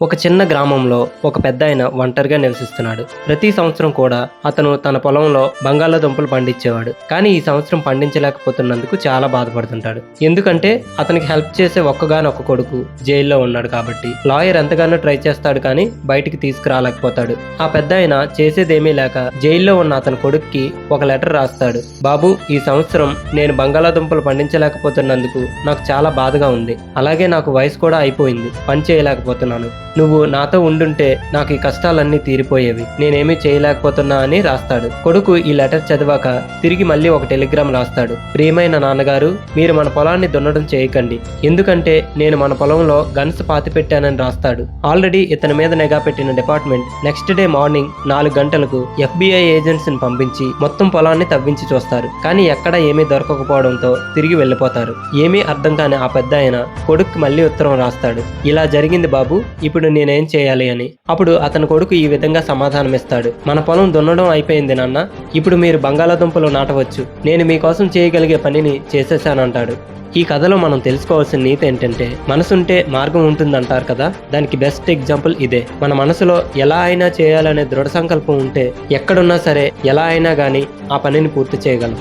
ఒక చిన్న గ్రామంలో ఒక పెద్దాయన ఒంటరిగా నివసిస్తున్నాడు. ప్రతి సంవత్సరం కూడా అతను తన పొలంలో బంగాళాదుంపలు పండించేవాడు. కానీ ఈ సంవత్సరం పండించలేకపోతున్నందుకు చాలా బాధపడుతుంటాడు. ఎందుకంటే అతనికి హెల్ప్ చేసే ఒక్కగానొక్క కొడుకు జైల్లో ఉన్నాడు కాబట్టి. లాయర్ ఎంతగానో ట్రై చేస్తాడు కానీ బయటికి తీసుకురాలేకపోతాడు. ఆ పెద్దాయన చేసేదేమీ లేక జైల్లో ఉన్న అతని కొడుక్కి ఒక లెటర్ రాస్తాడు. బాబు, ఈ సంవత్సరం నేను బంగాళాదుంపలు పండించలేకపోతున్నందుకు నాకు చాలా బాధగా ఉంది. అలాగే నాకు వయసు కూడా అయిపోయింది, పని చేయలేకపోతున్నాను. నువ్వు నాతో ఉండుంటే నాకు ఈ కష్టాలన్నీ తీరిపోయేవి. నేనేమీ చేయలేకపోతున్నా అని రాస్తాడు. కొడుకు ఈ లెటర్ చదివాక తిరిగి మళ్ళీ ఒక టెలిగ్రామ్ రాస్తాడు. ప్రియమైన నాన్నగారు, మీరు మన పొలాన్ని దున్నడం చేయకండి, ఎందుకంటే నేను మన పొలంలో గన్స్ పాతి పెట్టానని రాస్తాడు. ఆల్రెడీ ఇతని మీద నిఘా పెట్టిన డిపార్ట్మెంట్ నెక్స్ట్ డే మార్నింగ్ 4 గంటలకు FBI ఏజెంట్స్ ని పంపించి మొత్తం పొలాన్ని తవ్వించి చూస్తారు. కానీ ఎక్కడ ఏమీ దొరకకపోవడంతో తిరిగి వెళ్ళిపోతారు. ఏమీ అర్థం కాని ఆ పెద్ద ఆయన కొడుక్కి మళ్ళీ ఉత్తరం రాస్తాడు. ఇలా జరిగింది బాబు, ఇప్పుడు నేనేం చేయాలి అని. అప్పుడు అతని కొడుకు ఈ విధంగా సమాధానమిస్తాడు. మన పొలం దున్నడం అయిపోయింది నాన్న, ఇప్పుడు మీరు బంగాళాదుంపలు నాటవచ్చు. నేను మీకోసం చేయగలిగే పనిని చేసేసానంటాడు. ఈ కథలో మనం తెలుసుకోవాల్సిన నీతి ఏంటంటే, మనసుంటే మార్గం ఉంటుందంటారు కదా, దానికి బెస్ట్ ఎగ్జాంపుల్ ఇదే. మన మనసులో ఎలా అయినా చేయాలనే దృఢ సంకల్పం ఉంటే ఎక్కడున్నా సరే ఎలా అయినా గానీ ఆ పనిని పూర్తి చేయగలం.